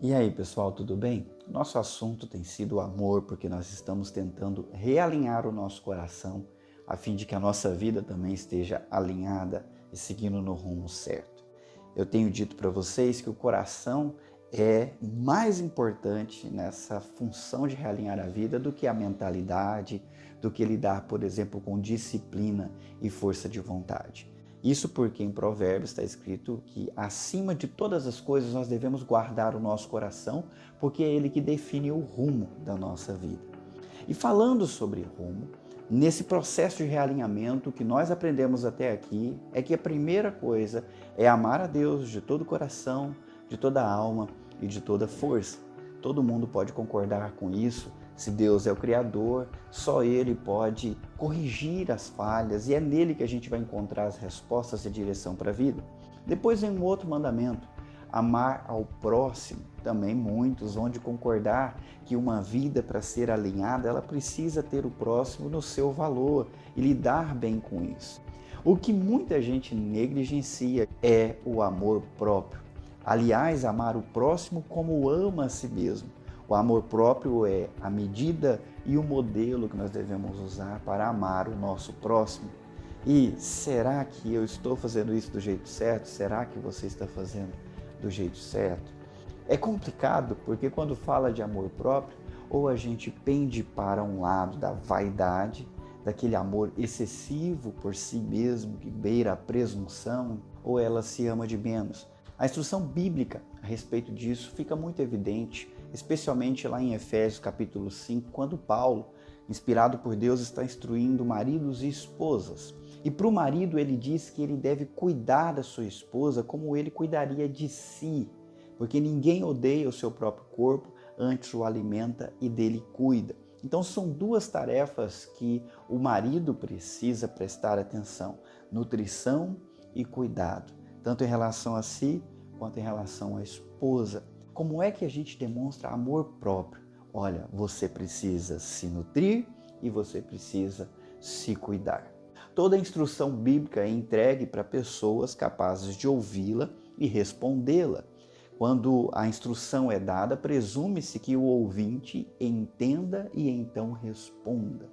E aí, pessoal, tudo bem? Nosso assunto tem sido o amor, porque nós estamos tentando realinhar o nosso coração, a fim de que a nossa vida também esteja alinhada e seguindo no rumo certo. Eu tenho dito para vocês que o coração é mais importante nessa função de realinhar a vida do que a mentalidade, do que lidar, por exemplo, com disciplina e força de vontade. Isso porque em Provérbios está escrito que acima de todas as coisas nós devemos guardar o nosso coração, porque é ele que define o rumo da nossa vida. E falando sobre rumo, nesse processo de realinhamento, o que nós aprendemos até aqui é que a primeira coisa é amar a Deus de todo o coração, de toda a alma e de toda a força. Todo mundo pode concordar com isso. Se Deus é o Criador, só Ele pode corrigir as falhas e é nele que a gente vai encontrar as respostas e direção para a vida. Depois vem um outro mandamento, amar ao próximo. Também muitos vão de concordar que uma vida para ser alinhada, ela precisa ter o próximo no seu valor e lidar bem com isso. O que muita gente negligencia é o amor próprio. Aliás, amar o próximo como ama a si mesmo. O amor próprio é a medida e o modelo que nós devemos usar para amar o nosso próximo. E será que eu estou fazendo isso do jeito certo? Será que você está fazendo do jeito certo? É complicado porque quando fala de amor próprio, ou a gente pende para um lado da vaidade, daquele amor excessivo por si mesmo que beira a presunção, ou ela se ama de menos. A instrução bíblica a respeito disso fica muito evidente, especialmente lá em Efésios capítulo 5, quando Paulo, inspirado por Deus, está instruindo maridos e esposas. E para o marido ele diz que ele deve cuidar da sua esposa como ele cuidaria de si, porque ninguém odeia o seu próprio corpo, antes o alimenta e dele cuida. Então são duas tarefas que o marido precisa prestar atenção: nutrição e cuidado, tanto em relação a si quanto em relação à esposa. Como é que a gente demonstra amor próprio? Olha, você precisa se nutrir e você precisa se cuidar. Toda a instrução bíblica é entregue para pessoas capazes de ouvi-la e respondê-la. Quando a instrução é dada, presume-se que o ouvinte entenda e então responda.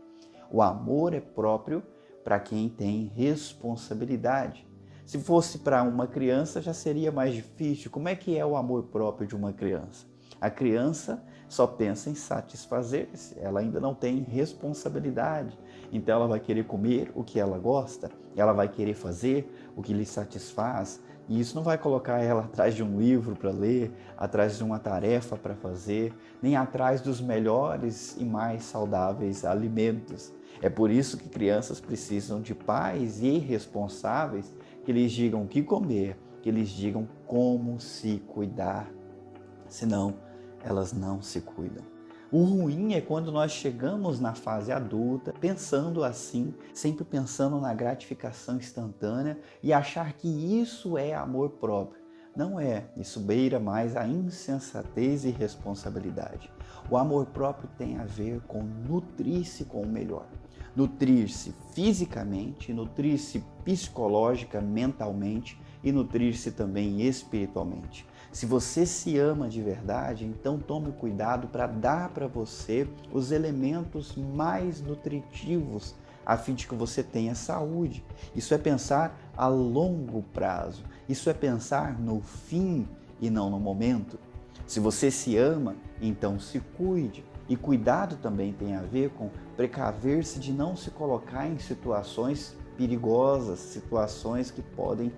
O amor é próprio para quem tem responsabilidade. Se fosse para uma criança, já seria mais difícil. Como é que é o amor próprio de uma criança? A criança só pensa em satisfazer-se, ela ainda não tem responsabilidade. Então ela vai querer comer o que ela gosta, ela vai querer fazer o que lhe satisfaz, e isso não vai colocar ela atrás de um livro para ler, atrás de uma tarefa para fazer, nem atrás dos melhores e mais saudáveis alimentos. É por isso que crianças precisam de pais e responsáveis que lhes digam o que comer, que lhes digam como se cuidar. Senão, elas não se cuidam. O ruim é quando nós chegamos na fase adulta pensando assim, sempre pensando na gratificação instantânea e achar que isso é amor próprio. Não é, isso beira mais a insensatez e responsabilidade. O amor próprio tem a ver com nutrir-se com o melhor. Nutrir-se fisicamente, nutrir-se psicológica, mentalmente e nutrir-se também espiritualmente. Se você se ama de verdade, então tome cuidado para dar para você os elementos mais nutritivos a fim de que você tenha saúde. Isso é pensar a longo prazo. Isso é pensar no fim e não no momento. Se você se ama, então se cuide. E cuidado também tem a ver com precaver-se de não se colocar em situações perigosas, situações que podem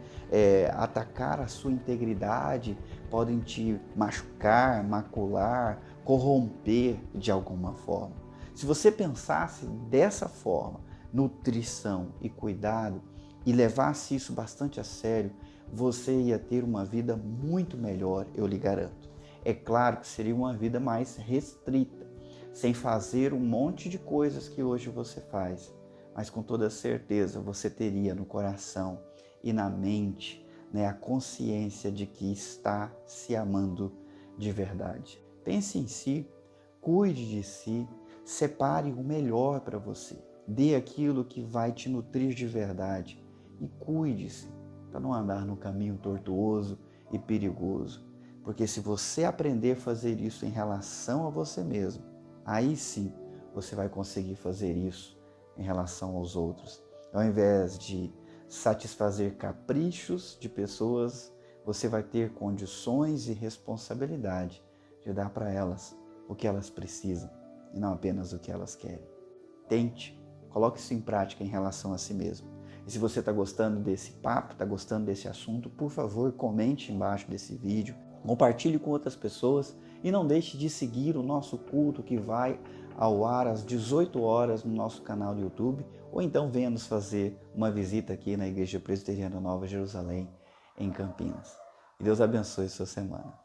atacar a sua integridade, podem te machucar, macular, corromper de alguma forma. Se você pensasse dessa forma, nutrição e cuidado, e levasse isso bastante a sério, você ia ter uma vida muito melhor, eu lhe garanto. É claro que seria uma vida mais restrita, sem fazer um monte de coisas que hoje você faz, mas com toda certeza você teria no coração e na mente, a consciência de que está se amando de verdade. Pense em si, cuide de si, separe o melhor para você, dê aquilo que vai te nutrir de verdade e cuide-se para não andar no caminho tortuoso e perigoso. Porque se você aprender a fazer isso em relação a você mesmo, aí sim você vai conseguir fazer isso em relação aos outros. Ao invés de satisfazer caprichos de pessoas, você vai ter condições e responsabilidade de dar para elas o que elas precisam e não apenas o que elas querem. Tente, coloque isso em prática em relação a si mesmo. E se você está gostando desse papo, está gostando desse assunto, por favor, comente embaixo desse vídeo, compartilhe com outras pessoas e não deixe de seguir o nosso culto que vai ao ar às 18 horas no nosso canal do YouTube, ou então venha nos fazer uma visita aqui na Igreja Presbiteriana Nova Jerusalém, em Campinas. Que Deus abençoe sua semana.